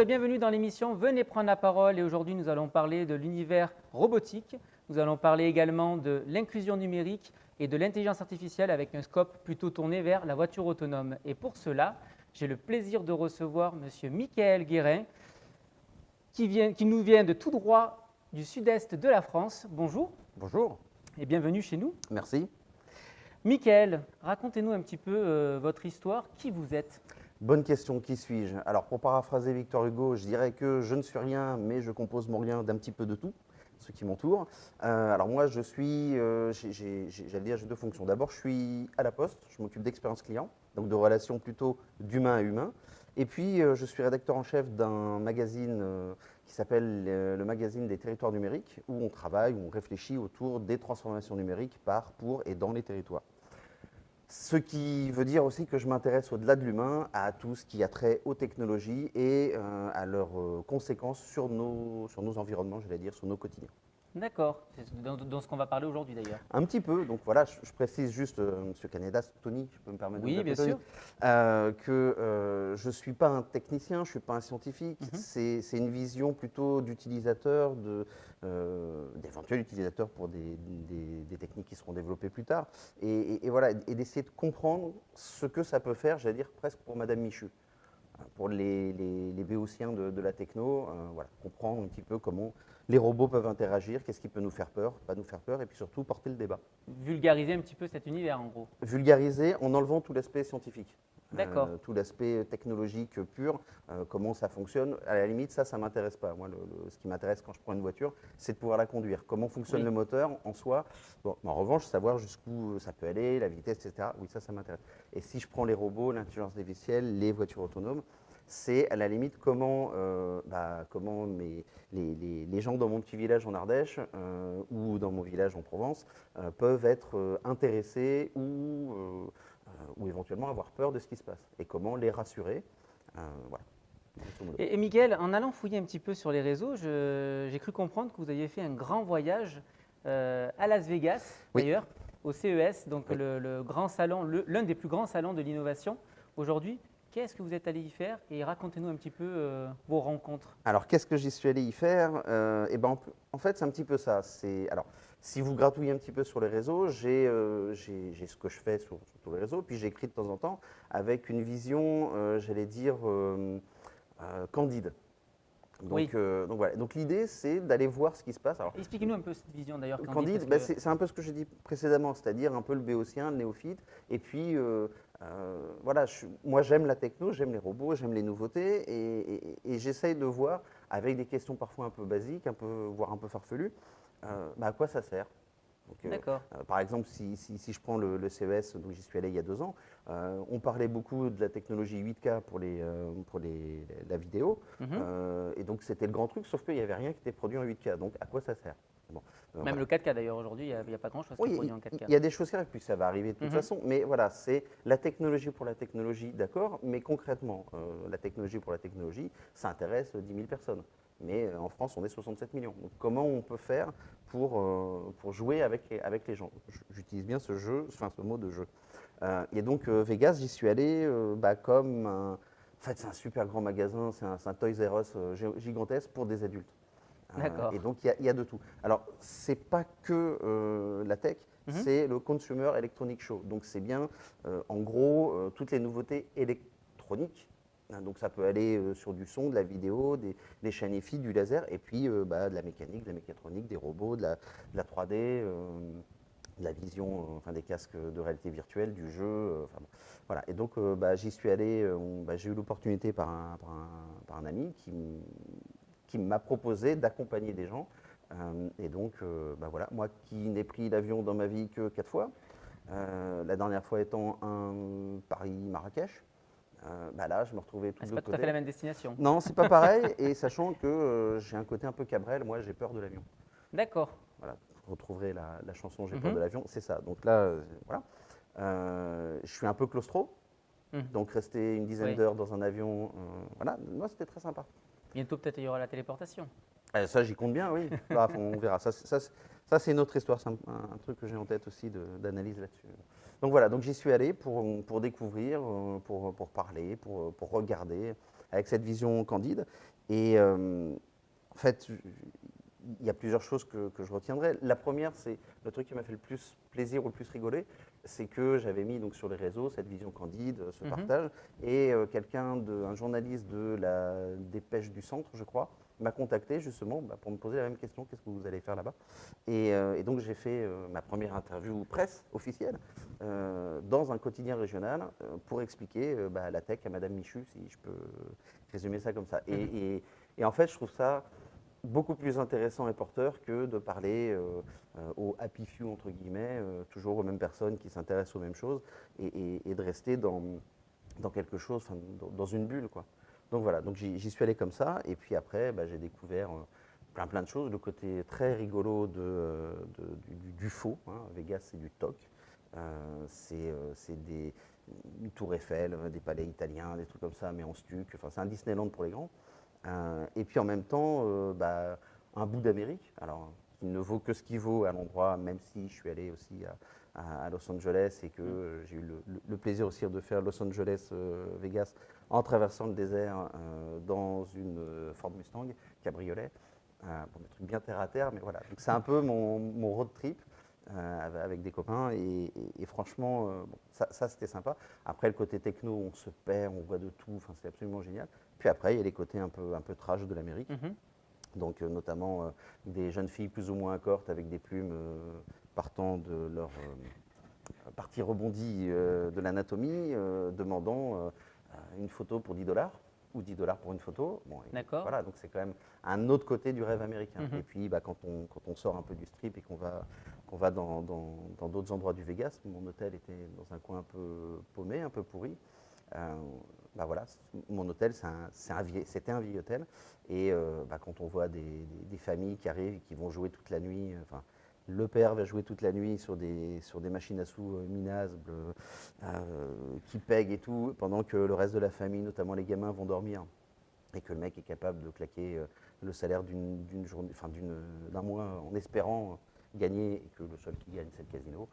et bienvenue dans l'émission Venez prendre la parole. Et aujourd'hui, nous allons parler de l'univers robotique. Nous allons parler également de l'inclusion numérique et de l'intelligence artificielle avec un scope plutôt tourné vers la voiture autonome. Et pour cela, j'ai le plaisir de recevoir Monsieur Michael Guérin qui nous vient de tout droit du sud-est de la France. Bonjour. Bonjour. Et bienvenue chez nous. Merci. Michael, racontez-nous un petit peu votre histoire. Qui vous êtes? Bonne question, qui suis-je? Alors, pour paraphraser Victor Hugo, je dirais que je ne suis rien, mais je compose mon rien d'un petit peu de tout, ce qui m'entoure. Alors moi, je suis, j'allais dire, j'ai deux fonctions. D'abord, je suis à la Poste, je m'occupe d'expérience client, donc de relations plutôt d'humain à humain. Et puis, je suis rédacteur en chef d'un magazine qui s'appelle le magazine des territoires numériques, où on travaille, où on réfléchit autour des transformations numériques par, pour et dans les territoires. Ce qui veut dire aussi que je m'intéresse au-delà de l'humain à tout ce qui a trait aux technologies et à leurs conséquences sur nos environnements, j'allais dire, sur nos quotidiens. D'accord, c'est dans ce qu'on va parler aujourd'hui d'ailleurs. Un petit peu, donc voilà, je précise juste, Monsieur Canedas, Tony, je peux me permettre de Oui, vous bien appeler sûr. Tony, que je ne suis pas un technicien, je ne suis pas un scientifique, c'est une vision plutôt d'utilisateur, d'éventuels utilisateurs pour des techniques qui seront développées plus tard, et voilà, et d'essayer de comprendre ce que ça peut faire, j'allais dire presque pour Madame Michu. Pour les béotiens de la techno, voilà, comprendre un petit peu comment les robots peuvent interagir, qu'est-ce qui peut nous faire peur, pas nous faire peur, et puis surtout porter le débat. Vulgariser un petit peu cet univers en gros. Vulgariser en enlevant tout l'aspect scientifique. D'accord. Tout l'aspect technologique pur, comment ça fonctionne. À la limite, ça ne m'intéresse pas. Moi, ce qui m'intéresse quand je prends une voiture, c'est de pouvoir la conduire. Comment fonctionne Oui. le moteur en soi. Bon, en revanche, savoir jusqu'où ça peut aller, la vitesse, etc. Oui, ça m'intéresse. Et si je prends les robots, l'intelligence artificielle, les voitures autonomes, c'est à la limite comment les gens dans mon petit village en Ardèche ou dans mon village en Provence peuvent être intéressés ou éventuellement avoir peur de ce qui se passe et comment les rassurer. Voilà. Et Miguel, en allant fouiller un petit peu sur les réseaux, j'ai cru comprendre que vous aviez fait un grand voyage à Las Vegas, Oui. d'ailleurs, au CES, donc Oui. le grand salon, l'un des plus grands salons de l'innovation aujourd'hui. Qu'est-ce que vous êtes allé y faire? Et racontez-nous un petit peu vos rencontres. Alors, qu'est-ce que j'y suis allé y faire? Eh ben, en fait, c'est un petit peu ça. Alors, si vous gratouillez un petit peu sur les réseaux, j'ai ce que je fais sur tous les réseaux, puis j'écris de temps en temps avec une vision, j'allais dire, candide. Donc, Oui. donc voilà. Donc l'idée, c'est d'aller voir ce qui se passe. Alors, Expliquez-nous un peu cette vision d'ailleurs, Candide, parce que- c'est un peu ce que j'ai dit précédemment, c'est-à-dire un peu le béotien, le néophyte. Et puis, voilà, moi j'aime la techno, j'aime les robots, j'aime les nouveautés, et j'essaye de voir, avec des questions parfois un peu basiques, voire un peu farfelues, à quoi ça sert. Donc, D'accord. par exemple, si je prends le CES, donc j'y suis allé il y a 2 ans, on parlait beaucoup de la technologie 8K pour la vidéo, et donc c'était le grand truc, sauf qu'il n'y avait rien qui était produit en 8K. Donc à quoi ça sert? Bon, Même voilà. le 4K d'ailleurs, aujourd'hui, il n'y a pas grand-chose qui est Oui, produit en 4K. il y a des choses qui arrivent, puis ça va arriver de toute façon, mais voilà, c'est la technologie pour la technologie, d'accord, mais concrètement, la technologie pour la technologie, ça intéresse 10 000 personnes. Mais en France, on est 67 millions. Donc, comment on peut faire pour jouer avec les gens? J'utilise bien ce mot de jeu. Et donc, Vegas, j'y suis allé comme en fait, c'est un super grand magasin, c'est un Toys R Us gigantesque pour des adultes. D'accord. Et donc, il y a de tout. Alors, c'est pas que la tech, c'est le Consumer Electronic Show. Donc, c'est bien, en gros, toutes les nouveautés électroniques. Donc, ça peut aller sur du son, de la vidéo, des chaînes EFI, du laser, et puis de la mécanique, de la mécatronique, des robots, de la 3D, de la vision, enfin des casques de réalité virtuelle, du jeu. Enfin, bon. Voilà. Et donc, j'y suis allé, j'ai eu l'opportunité par un ami qui m'a proposé d'accompagner des gens. Et donc, voilà, moi qui n'ai pris l'avion dans ma vie que 4 fois, la dernière fois étant un Paris-Marrakech, là, je me retrouvais tout de C'est pas l'autre tout à fait côté. la même destination. Non, c'est pas pareil, et sachant que j'ai un côté un peu Cabrel, moi j'ai peur de l'avion. D'accord. Voilà, vous retrouverez la chanson J'ai peur de l'avion, c'est ça. Donc là, voilà. Je suis un peu claustro, donc rester une dizaine Oui. d'heures dans un avion, voilà, moi c'était très sympa. Bientôt, peut-être, il y aura la téléportation. Ça, j'y compte bien, oui. Bah, on verra. Ça, c'est une autre histoire. C'est un truc que j'ai en tête aussi d'analyse là-dessus. Donc voilà, donc j'y suis allé pour découvrir, pour parler, pour regarder, avec cette vision candide. Et en fait, il y a plusieurs choses que je retiendrai. La première, c'est le truc qui m'a fait le plus plaisir ou le plus rigoler, c'est que j'avais mis donc sur les réseaux cette vision candide, ce partage, et un journaliste de la Dépêche du Centre, je crois, m'a contacté justement pour me poser la même question, qu'est-ce que vous allez faire là-bas, et donc j'ai fait ma première interview presse officielle dans un quotidien régional pour expliquer la tech à Madame Michu, si je peux résumer ça comme ça. Et en fait, je trouve ça beaucoup plus intéressant et porteur que de parler aux happy few, entre guillemets, toujours aux mêmes personnes qui s'intéressent aux mêmes choses, et de rester dans quelque chose, dans une bulle, quoi. Donc voilà, donc j'y suis allé comme ça, et puis après, j'ai découvert plein de choses. Le côté très rigolo du faux, hein. Vegas, c'est du TOC. C'est une tour Eiffel, des palais italiens, des trucs comme ça, mais en stuc. Enfin, c'est un Disneyland pour les grands. Et puis en même temps, un bout d'Amérique, alors qui ne vaut que ce qu'il vaut à l'endroit, même si je suis allé aussi à Los Angeles et que j'ai eu le plaisir aussi de faire Los Angeles-Vegas en traversant le désert dans une Ford Mustang cabriolet, pour des trucs bien terre à terre, mais voilà. Donc c'est un peu mon road trip avec des copains, et franchement, ça c'était sympa. Après, le côté techno, on se perd, on voit de tout, enfin, c'est absolument génial. Puis après, il y a les côtés un peu trash de l'Amérique. Donc notamment des jeunes filles plus ou moins accortes avec des plumes partant de leur partie rebondie de l'anatomie, demandant une photo pour 10 $ ou 10 $ pour une photo. Bon, D'accord. voilà, donc c'est quand même un autre côté du rêve américain. Et puis quand on sort un peu du strip et qu'on va dans d'autres endroits du Vegas, mon hôtel était dans un coin un peu paumé, un peu pourri. Voilà, mon hôtel, c'était un vieil hôtel. Et quand on voit des familles qui arrivent et qui vont jouer toute la nuit, enfin, le père va jouer toute la nuit sur des machines à sous minables, qui pèguent et tout, pendant que le reste de la famille, notamment les gamins, vont dormir. Et que le mec est capable de claquer le salaire d'une journée, enfin d'un mois, en espérant gagner, et que le seul qui gagne, c'est le casino.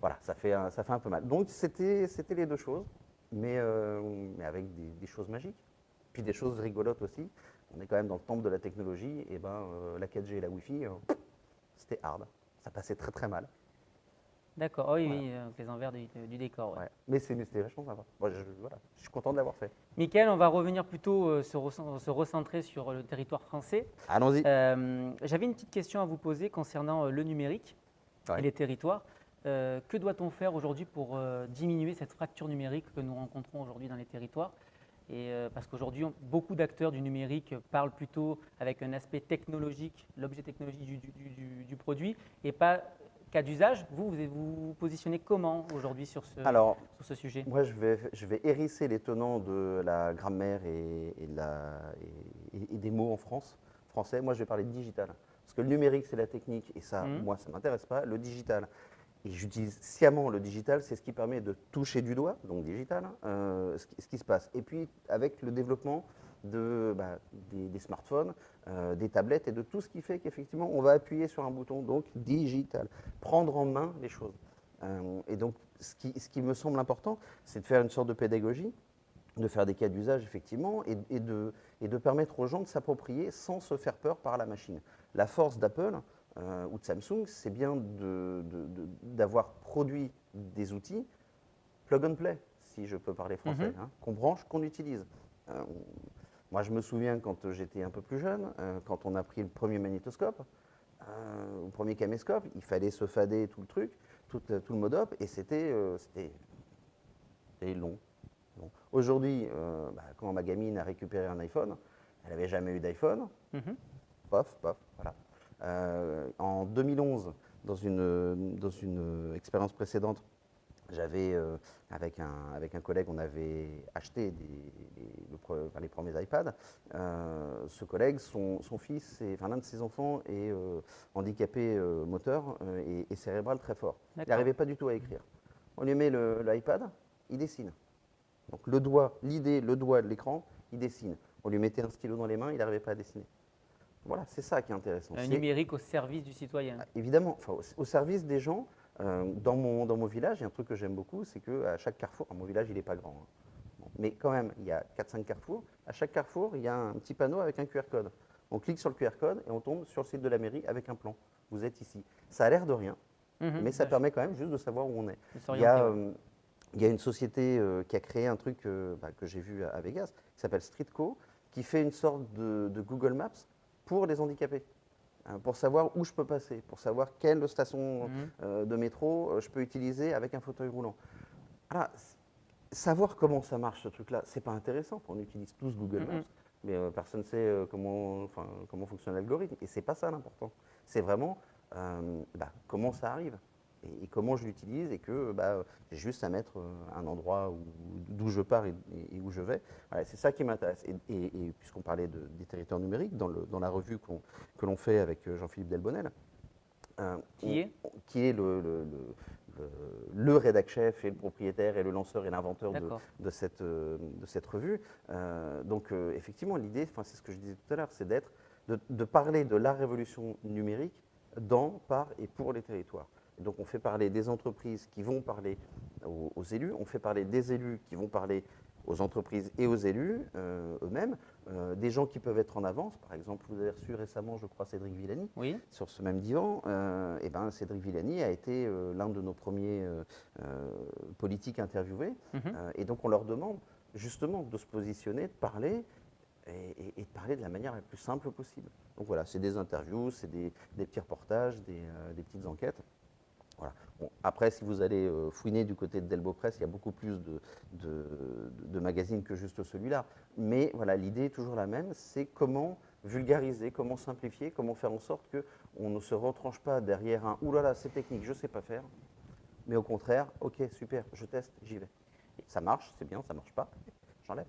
Voilà, ça fait un peu mal. Donc c'était les deux choses, mais avec des choses magiques, puis des choses rigolotes aussi. On est quand même dans le temple de la technologie, et la 4G et la Wi-Fi, c'était hard. Ça passait très très mal. D'accord, oh, oui, Voilà. oui, les envers du décor. Ouais. Ouais. Mais c'était vachement sympa. Moi, voilà, je suis content de l'avoir fait. Mickaël, on va revenir plutôt se recentrer sur le territoire français. Allons-y. J'avais une petite question à vous poser concernant le numérique Ouais. et les territoires. Que doit-on faire aujourd'hui pour diminuer cette fracture numérique que nous rencontrons aujourd'hui dans les territoires? Parce qu'aujourd'hui, beaucoup d'acteurs du numérique parlent plutôt avec un aspect technologique, l'objet technologique du produit, et pas cas d'usage. Vous positionnez comment aujourd'hui sur ce sujet? Moi, je vais hérisser les tenants de la grammaire et des mots en français. Moi, je vais parler de digital. Parce que le numérique, c'est la technique, et ça, moi, ça ne m'intéresse pas. Le digital, et j'utilise sciemment le digital, c'est ce qui permet de toucher du doigt, donc digital, ce qui se passe. Et puis, avec le développement des smartphones, des tablettes et de tout ce qui fait qu'effectivement, on va appuyer sur un bouton, donc digital, prendre en main les choses. Et donc, ce qui me semble important, c'est de faire une sorte de pédagogie, de faire des cas d'usage, effectivement, et de permettre aux gens de s'approprier sans se faire peur par la machine. La force d'Apple ou de Samsung, c'est bien d'avoir produit des outils plug and play, si je peux parler français, hein, qu'on branche, qu'on utilise. Moi, je me souviens quand j'étais un peu plus jeune, quand on a pris le premier magnétoscope, le premier caméscope, il fallait se fader tout le truc, tout le mode-up, et c'était long. Aujourd'hui, quand ma gamine a récupéré un iPhone, elle n'avait jamais eu d'iPhone, pof, voilà. En 2011, dans une expérience précédente, j'avais, avec un collègue, on avait acheté les premiers iPads. Ce collègue, son fils, l'un de ses enfants est handicapé moteur et cérébral très fort. Il n'arrivait pas du tout à écrire. On lui met l'iPad, il dessine. Donc le doigt de l'écran, il dessine. On lui mettait un stylo dans les mains, il n'arrivait pas à dessiner. Voilà, c'est ça qui est intéressant. Un numérique au service du citoyen. Évidemment, au service des gens. Dans mon village, il y a un truc que j'aime beaucoup, c'est qu'à chaque carrefour, mon village il n'est pas grand, hein. Bon, Mais quand même, il y a 4-5 carrefours. À chaque carrefour, il y a un petit panneau avec un QR code. On clique sur le QR code et on tombe sur le site de la mairie avec un plan. Vous êtes ici. Ça a l'air de rien, mais ça permet quand même juste de savoir où on est. De Il y s'orienter, a, ouais. il y a une société qui a créé un truc que j'ai vu à Vegas, qui s'appelle Streetco, qui fait une sorte de Google Maps pour les handicapés, hein, pour savoir où je peux passer, pour savoir quelle station de métro je peux utiliser avec un fauteuil roulant. Voilà, savoir comment ça marche ce truc-là, c'est pas intéressant. On utilise tous Google Maps, mais personne ne sait comment fonctionne l'algorithme. Et c'est pas ça l'important. C'est vraiment comment ça arrive et comment je l'utilise et que j'ai juste à mettre un endroit d'où je pars et où je vais. Voilà, c'est ça qui m'intéresse. Et puisqu'on parlait des territoires numériques, dans la revue que l'on fait avec Jean-Philippe Delbonnel, qui est le rédac-chef et le propriétaire et le lanceur et l'inventeur de cette revue. Donc effectivement, l'idée, c'est ce que je disais tout à l'heure, c'est de parler de la révolution numérique dans, par et pour les territoires. Et donc on fait parler des entreprises qui vont parler aux élus, on fait parler des élus qui vont parler aux entreprises et aux élus eux-mêmes, des gens qui peuvent être en avance. Par exemple, vous avez reçu récemment, je crois, Cédric Villani sur ce même divan. Cédric Villani a été l'un de nos premiers politiques interviewés. Et donc, on leur demande justement de se positionner, de parler et de parler de la manière la plus simple possible. Donc voilà, c'est des interviews, c'est des petits reportages, des petites enquêtes. Voilà. Bon, après, si vous allez fouiner du côté de Delbo Press, il y a beaucoup plus de magazines que juste celui-là. Mais voilà, l'idée est toujours la même, c'est comment vulgariser, comment simplifier, comment faire en sorte qu'on ne se retranche pas derrière un « ouh là là, c'est technique, je ne sais pas faire », mais au contraire, « ok, super, je teste, j'y vais ». Ça marche, c'est bien, ça ne marche pas, j'enlève.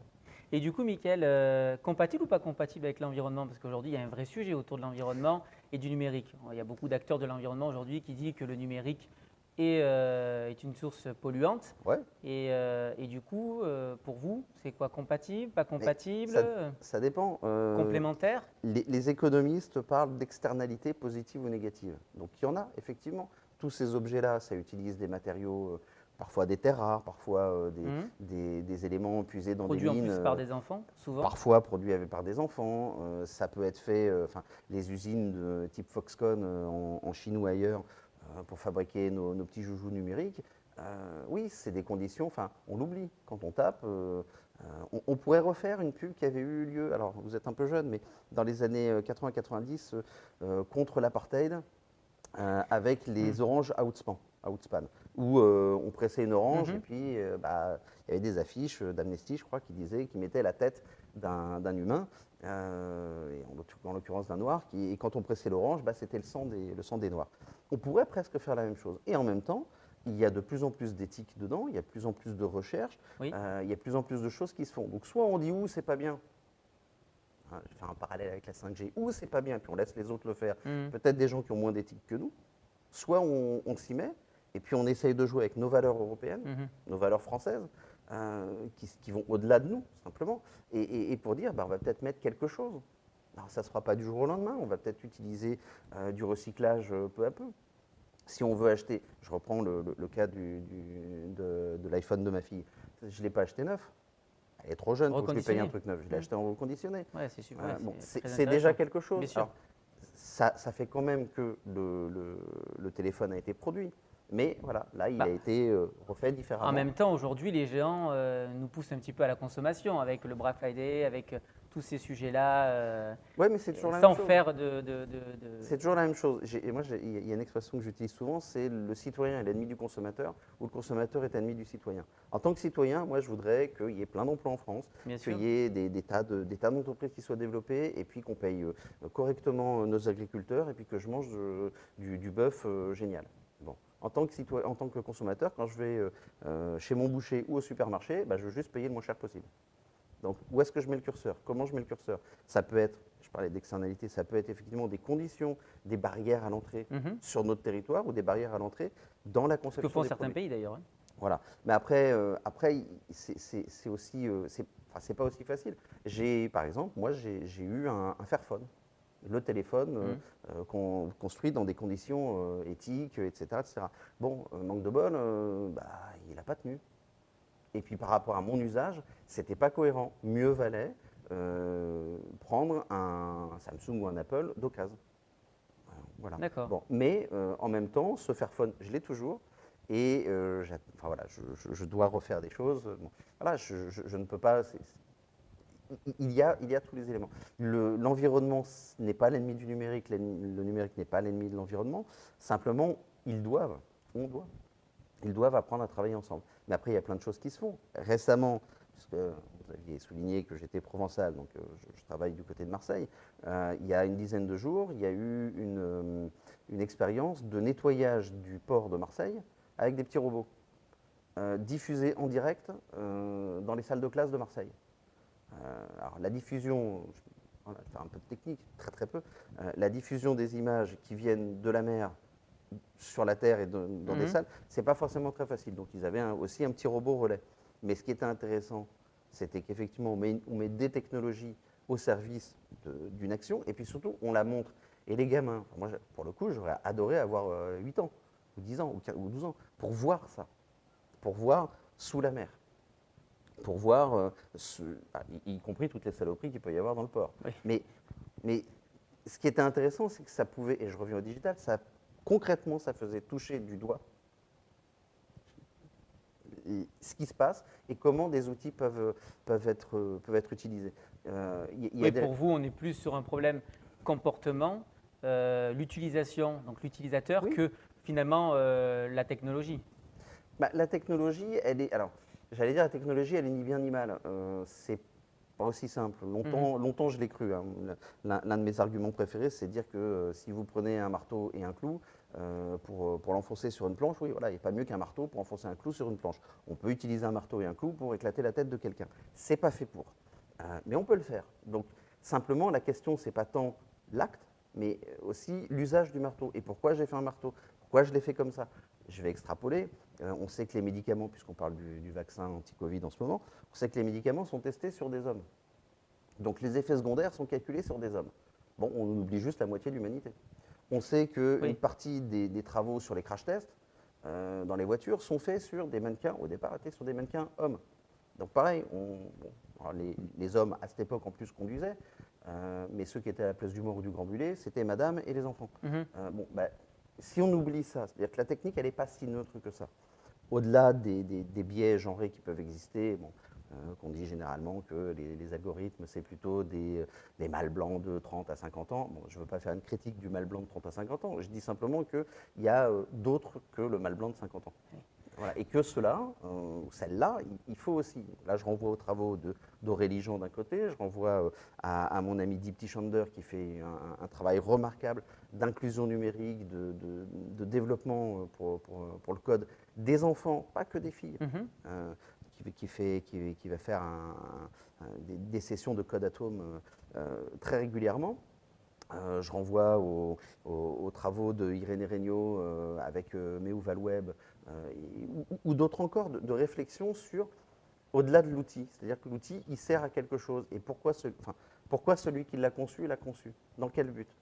Et du coup, Mickaël, compatible ou pas compatible avec l'environnement? Parce qu'aujourd'hui, il y a un vrai sujet autour de l'environnement et du numérique. Il y a beaucoup d'acteurs de l'environnement aujourd'hui qui disent que le numérique est une source polluante. Ouais. Et du coup, pour vous, c'est quoi? Compatible, pas compatible? Ça dépend. Complémentaire? Les économistes parlent d'externalités positives ou négatives. Donc il y en a, effectivement. Tous ces objets-là, ça utilise des matériaux, parfois des terres rares, parfois des éléments puisés dans Produit des mines. en plus par des enfants, souvent. Parfois produits par des enfants. Ça peut être fait, les usines de type Foxconn en Chine ou ailleurs, pour fabriquer nos petits joujoux numériques. Oui, c'est des conditions, on l'oublie. Quand on tape, on pourrait refaire une pub qui avait eu lieu, alors vous êtes un peu jeune, mais dans les années 80-90, contre l'apartheid, avec les oranges Outspan, où on pressait une orange et puis il y avait des affiches d'Amnesty, je crois, qui mettaient la tête d'un humain, et en l'occurrence d'un noir, et quand on pressait l'orange, c'était le sang des noirs. On pourrait presque faire la même chose. Et en même temps, il y a de plus en plus d'éthique dedans, il y a de plus en plus de recherche, il y a de plus en plus de choses qui se font. Donc soit on dit « c'est pas bien », je vais faire un parallèle avec la 5G, « c'est pas bien », puis on laisse les autres le faire, peut-être des gens qui ont moins d'éthique que nous, soit on s'y met, et puis on essaye de jouer avec nos valeurs européennes, nos valeurs françaises, qui vont au-delà de nous, simplement, et pour dire, on va peut-être mettre quelque chose. Alors, ça ne se fera pas du jour au lendemain, on va peut-être utiliser du recyclage peu à peu. Si on veut acheter, je reprends le cas de l'iPhone de ma fille, je ne l'ai pas acheté neuf. Elle est trop jeune pour que je lui paye un truc neuf, je l'ai acheté en reconditionné. Ouais, c'est super. C'est déjà quelque chose. Bien sûr. Alors, ça fait quand même que le téléphone a été produit. Mais voilà, là, il a été refait différemment. En même temps, aujourd'hui, les géants nous poussent un petit peu à la consommation avec le Black Friday, avec tous ces sujets-là. Oui, mais c'est toujours la sans même chose. faire C'est toujours la même chose. Moi, il y a une expression que j'utilise souvent, c'est le citoyen est l'ennemi du consommateur ou le consommateur est ennemi du citoyen. En tant que citoyen, moi, je voudrais qu'il y ait plein d'emplois en France, qu'il y ait des tas d'entreprises qui soient développées et puis qu'on paye correctement nos agriculteurs et puis que je mange du bœuf génial. Bon. En tant que consommateur, quand je vais chez mon boucher ou au supermarché, je veux juste payer le moins cher possible. Donc, où est-ce que je mets le curseur? Comment je mets le curseur? Ça peut être, je parlais d'externalité, ça peut être effectivement des conditions, des barrières à l'entrée sur notre territoire ou des barrières à l'entrée dans la conception des produits. Ce que font certains pays d'ailleurs. Voilà. Mais après c'est aussi, c'est pas aussi facile. Par exemple, moi, j'ai eu un Fairphone. Le téléphone construit dans des conditions éthiques, etc., etc. Bon, manque de bol, il n'a pas tenu. Et puis par rapport à mon usage, c'était pas cohérent. Mieux valait prendre un Samsung ou un Apple d'occasion. Voilà. D'accord. Bon, mais en même temps, ce Fairphone, je l'ai toujours. Et enfin, voilà, je dois refaire des choses. Bon, voilà, je ne peux pas. Il y a tous les éléments. L'environnement n'est pas l'ennemi du numérique, le numérique n'est pas l'ennemi de l'environnement. Simplement, ils doivent apprendre à travailler ensemble. Mais après, il y a plein de choses qui se font. Récemment, parce que vous aviez souligné que j'étais provençal, donc je travaille du côté de Marseille, il y a une dizaine de jours, il y a eu une expérience de nettoyage du port de Marseille avec des petits robots, diffusés en direct dans les salles de classe de Marseille. Alors la diffusion, voilà, je vais faire un peu de technique, très très peu, la diffusion des images qui viennent de la mer sur la Terre et dans des salles, c'est pas forcément très facile. Donc ils avaient aussi un petit robot relais. Mais ce qui était intéressant, c'était qu'effectivement, on met des technologies au service d'une action, et puis surtout, on la montre. Et les gamins, moi, pour le coup, j'aurais adoré avoir 8 ans, ou 10 ans, ou 12 ans, pour voir ça, pour voir sous la mer, pour voir, y compris toutes les saloperies qu'il peut y avoir dans le port. Oui. Mais ce qui était intéressant, c'est que ça pouvait, et je reviens au digital, concrètement, ça faisait toucher du doigt ce qui se passe et comment des outils peuvent être utilisés. Pour vous, on est plus sur un problème comportement, l'utilisation, donc l'utilisateur, Oui. que finalement la technologie. La technologie, alors, j'allais dire la technologie, elle est ni bien ni mal. C'est pas aussi simple. Longtemps, je l'ai cru. Hein. L'un de mes arguments préférés, c'est de dire que si vous prenez un marteau et un clou pour l'enfoncer sur une planche, oui, voilà, il n'y a pas mieux qu'un marteau pour enfoncer un clou sur une planche. On peut utiliser un marteau et un clou pour éclater la tête de quelqu'un. C'est pas fait pour. Mais on peut le faire. Donc, simplement, la question, c'est pas tant l'acte, mais aussi l'usage du marteau. Et pourquoi j'ai fait un marteau? Pourquoi je l'ai fait comme ça? Je vais extrapoler. On sait que les médicaments, puisqu'on parle du vaccin anti-Covid en ce moment, on sait que les médicaments sont testés sur des hommes. Donc les effets secondaires sont calculés sur des hommes. Bon, on oublie juste la moitié de l'humanité. On sait qu'une partie des travaux sur les crash tests dans les voitures sont faits sur des mannequins, au départ étaient sur des mannequins hommes. Donc pareil, les hommes à cette époque en plus conduisaient, mais ceux qui étaient à la place du mort ou du grand mulet, c'était madame et les enfants. Si on oublie ça, c'est-à-dire que la technique, elle n'est pas si neutre que ça. Au-delà des biais genrés qui peuvent exister, qu'on dit généralement que les algorithmes, c'est plutôt des mâles blancs de 30 à 50 ans. Bon, je ne veux pas faire une critique du mâle blanc de 30 à 50 ans, je dis simplement qu'il y a d'autres que le mâle blanc de 50 ans. Voilà. Et que cela, celle-là, il faut aussi. Là, je renvoie aux travaux d'Aurélie Jean d'un côté, je renvoie à mon ami Deepti Chander qui fait un travail remarquable d'inclusion numérique, de développement pour le code des enfants, pas que des filles, qui va faire des sessions de code atome très régulièrement. Je renvoie aux travaux de Irénée Regnault avec Meuvalweb ou d'autres encore de réflexion sur au-delà de l'outil. C'est-à-dire que l'outil, il sert à quelque chose. Et pourquoi celui qui l'a conçu l'a conçu? Dans quel but?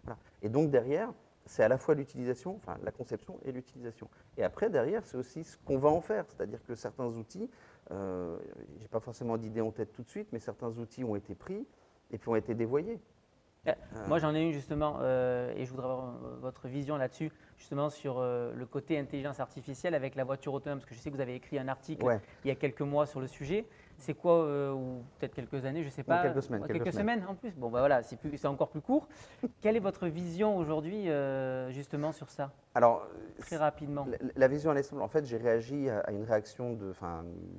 Voilà. Et donc derrière, c'est à la fois l'utilisation, enfin la conception et l'utilisation. Et après, derrière, c'est aussi ce qu'on va en faire. C'est-à-dire que certains outils, je n'ai pas forcément d'idée en tête tout de suite, mais certains outils ont été pris et puis ont été dévoyés. Moi, j'en ai une justement, et je voudrais avoir votre vision là-dessus, justement sur le côté intelligence artificielle avec la voiture autonome, parce que je sais que vous avez écrit un article il y a quelques mois sur le sujet. C'est quoi, ou peut-être quelques années, je ne sais pas. Quelques semaines. Quelques semaines en plus. Bon, ben voilà, c'est encore plus court. Quelle est votre vision aujourd'hui, justement, sur ça? Alors, très rapidement. La vision, elle est simple. En fait, j'ai réagi à une réaction,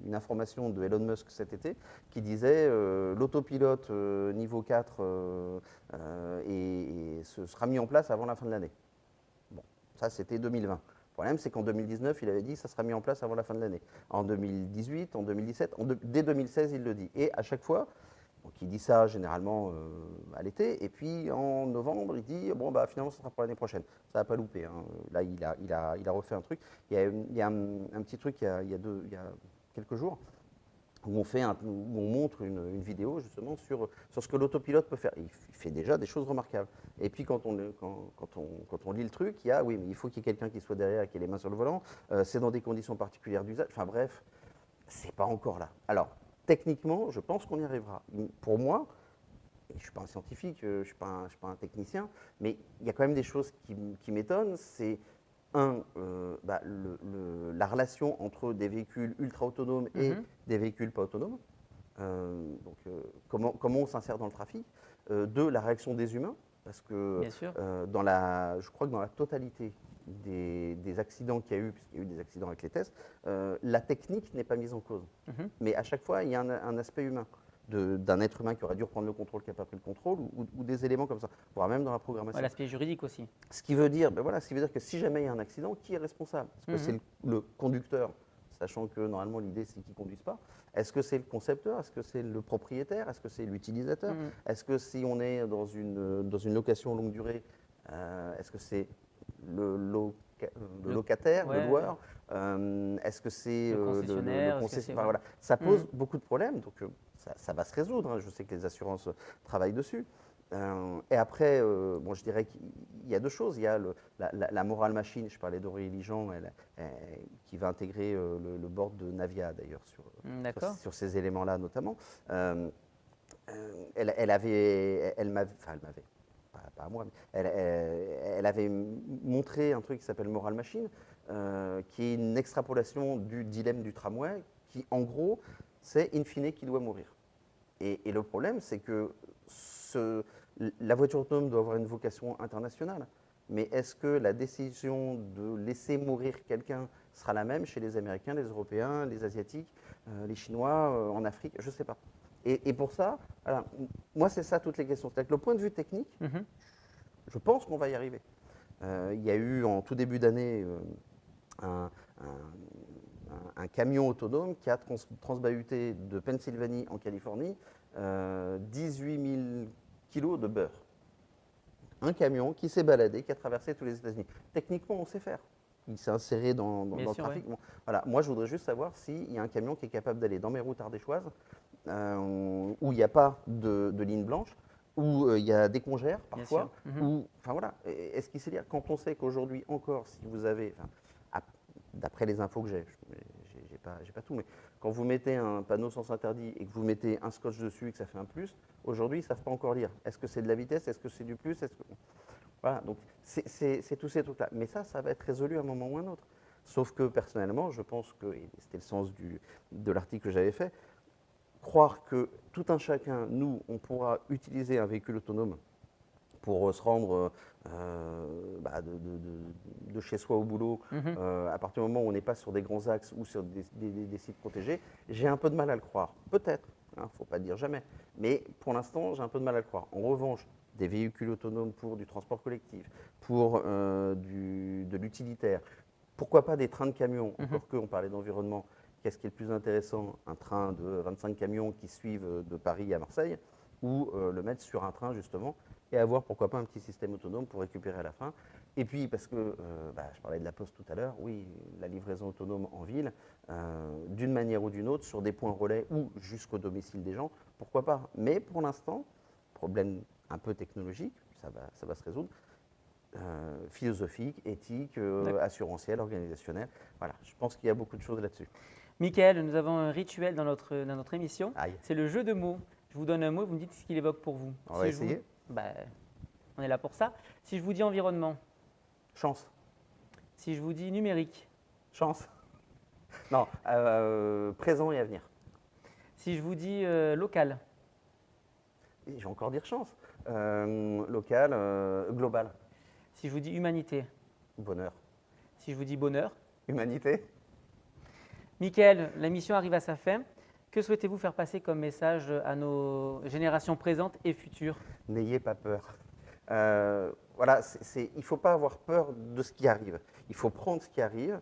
une information de Elon Musk cet été qui disait l'autopilote niveau 4 et ce sera mis en place avant la fin de l'année. Bon, ça, c'était 2020. Le problème, c'est qu'en 2019, il avait dit que ça sera mis en place avant la fin de l'année. En 2018, en 2017, dès 2016, il le dit. Et à chaque fois, donc il dit ça généralement à l'été, et puis en novembre, il dit bon bah finalement, ça sera pour l'année prochaine. Ça va pas louper. Hein. Là, il a refait un truc. Il y a un petit truc il y a quelques jours où on montre une vidéo justement sur ce que l'autopilote peut faire. Il fait déjà des choses remarquables. Et puis quand on lit le truc, il faut qu'il y ait quelqu'un qui soit derrière, qui ait les mains sur le volant. C'est dans des conditions particulières d'usage. Enfin bref, c'est pas encore là. Alors, techniquement, je pense qu'on y arrivera. Pour moi, je ne suis pas un scientifique, je ne suis pas un technicien, mais il y a quand même des choses qui m'étonnent. C'est, la relation entre des véhicules ultra autonomes et des véhicules pas autonomes. Comment on s'insère dans le trafic. Deux, la réaction des humains, parce que Bien sûr. je crois que dans la totalité des accidents qu'il y a eu, puisqu'il y a eu des accidents avec les tests, la technique n'est pas mise en cause. Mais à chaque fois, il y a un aspect humain, d'un être humain qui aurait dû reprendre le contrôle, qui n'a pas pris le contrôle, ou des éléments comme ça, voire même dans la programmation. Ouais, l'aspect juridique aussi. Ce qui veut dire, que si jamais il y a un accident, qui est responsable? Est-ce que c'est le conducteur, sachant que normalement l'idée c'est qu'il ne conduise pas? Est-ce que c'est le concepteur? Est-ce que c'est le propriétaire? Est-ce que c'est l'utilisateur? Est-ce que si on est dans une location longue durée, est-ce que c'est le locataire, Ouais. le loueur? Est-ce que c'est Le concessionnaire, est-ce que c'est- Enfin, voilà. Ça pose beaucoup de problèmes, donc ça va se résoudre, hein. Je sais que les assurances travaillent dessus. Et après, je dirais qu'il y a deux choses. Il y a la morale machine, je parlais d'Aurélie Jean, qui va intégrer le board de Navia d'ailleurs D'accord. sur ces éléments-là notamment. Elle m'avait, pas à moi, mais elle avait montré un truc qui s'appelle Moral Machine, qui est une extrapolation du dilemme du tramway, qui en gros, c'est in fine qui doit mourir. Et le problème, c'est que la voiture autonome doit avoir une vocation internationale. Mais est-ce que la décision de laisser mourir quelqu'un sera la même chez les Américains, les Européens, les Asiatiques, les Chinois, en Afrique? Je ne sais pas. Et pour ça, voilà, moi, c'est ça toutes les questions. C'est-à-dire que le point de vue technique, je pense qu'on va y arriver. Il y a eu en tout début d'année un camion autonome qui a transbahuté de Pennsylvanie en Californie 18 000 kilos de beurre. Un camion qui s'est baladé, qui a traversé tous les États-Unis. Techniquement, on sait faire. Il s'est inséré dans le trafic. Bon, voilà. Moi, je voudrais juste savoir s'il y a un camion qui est capable d'aller dans mes routes ardéchoises, où il n'y a pas de ligne blanche, où il y a des congères parfois. Enfin voilà. Est-ce qu'il sait dire, quand on sait qu'aujourd'hui encore, si vous avez, d'après les infos que j'ai pas tout, mais quand vous mettez un panneau sens interdit et que vous mettez un scotch dessus et que ça fait un plus, aujourd'hui, ils ne savent pas encore lire. Est-ce que c'est de la vitesse? Est-ce que c'est du plus? Voilà, donc c'est tous ces trucs-là. Mais ça va être résolu à un moment ou un autre. Sauf que personnellement, je pense que, et c'était le sens de l'article que j'avais fait, croire que tout un chacun, nous, on pourra utiliser un véhicule autonome pour se rendre de chez soi au boulot, à partir du moment où on n'est pas sur des grands axes ou sur des sites protégés, j'ai un peu de mal à le croire. Peut-être, il ne faut pas dire jamais, mais pour l'instant, j'ai un peu de mal à le croire. En revanche, des véhicules autonomes pour du transport collectif, pour de l'utilitaire, pourquoi pas des trains de camions, encore qu'on parlait d'environnement. Qu'est-ce qui est le plus intéressant? Un train de 25 camions qui suivent de Paris à Marseille, ou le mettre sur un train justement, et avoir pourquoi pas un petit système autonome pour récupérer à la fin. Et puis parce que, je parlais de la Poste tout à l'heure, oui, la livraison autonome en ville, d'une manière ou d'une autre, sur des points relais ou jusqu'au domicile des gens, pourquoi pas. Mais pour l'instant, problème un peu technologique, ça va se résoudre, philosophique, éthique, assurantiel, organisationnel. Voilà, je pense qu'il y a beaucoup de choses là-dessus. Michael, nous avons un rituel dans notre émission, Aïe. c'est le jeu de mots. Je vous donne un mot, vous me dites ce qu'il évoque pour vous. On va essayer. On est là pour ça. Si je vous dis environnement. Chance. Si je vous dis numérique. Chance. Non, présent et avenir. Si je vous dis local. Et je vais encore dire chance. Local, global. Si je vous dis humanité. Bonheur. Si je vous dis bonheur. Humanité. Michael, la mission arrive à sa fin. Que souhaitez-vous faire passer comme message à nos générations présentes et futures? N'ayez pas peur. Voilà, il ne faut pas avoir peur de ce qui arrive. Il faut prendre ce qui arrive.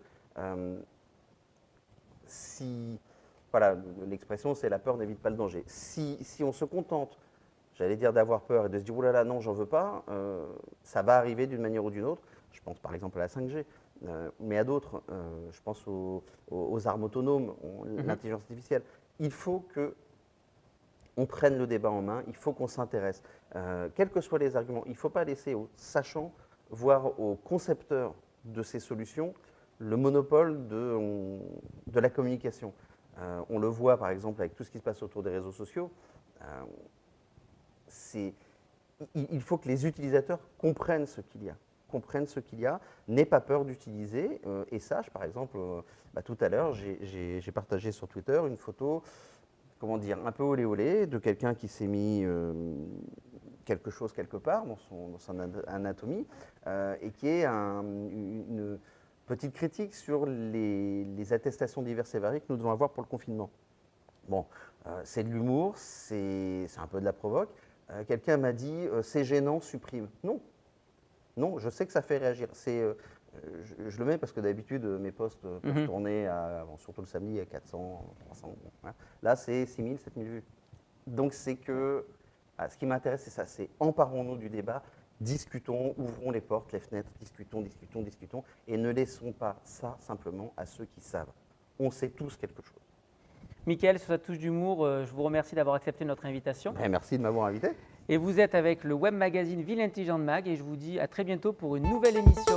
Voilà, l'expression c'est la peur n'évite pas le danger. Si on se contente, j'allais dire d'avoir peur et de se dire « oh là là, non, j'en veux pas », ça va arriver d'une manière ou d'une autre. Je pense par exemple à la 5G, mais à d'autres, je pense aux armes autonomes, l'intelligence artificielle. Il faut qu'on prenne le débat en main, il faut qu'on s'intéresse. Quels que soient les arguments, il ne faut pas laisser aux sachants, voire aux concepteurs de ces solutions, le monopole de la communication. On le voit par exemple avec tout ce qui se passe autour des réseaux sociaux. Il faut que les utilisateurs comprennent ce qu'il y a, n'aient pas peur d'utiliser et sachent, par exemple, tout à l'heure, j'ai partagé sur Twitter une photo, comment dire, un peu olé olé, de quelqu'un qui s'est mis quelque chose quelque part dans son anatomie et qui est une petite critique sur les attestations diverses et variées que nous devons avoir pour le confinement. Bon, c'est de l'humour, c'est un peu de la provoque. Quelqu'un m'a dit c'est gênant, supprime. Non, non, je sais que ça fait réagir. Je le mets parce que d'habitude mes posts peuvent tourner, surtout le samedi, à 400, 300. Hein. Là, c'est 6000, 7000 vues. Donc c'est que ce qui m'intéresse, c'est ça, c'est emparons-nous du débat, discutons, ouvrons les portes, les fenêtres, discutons, et ne laissons pas ça simplement à ceux qui savent. On sait tous quelque chose. Mickaël, sur cette touche d'humour, je vous remercie d'avoir accepté notre invitation. Merci de m'avoir invité. Et vous êtes avec le web magazine Ville Intelligente Mag et je vous dis à très bientôt pour une nouvelle émission.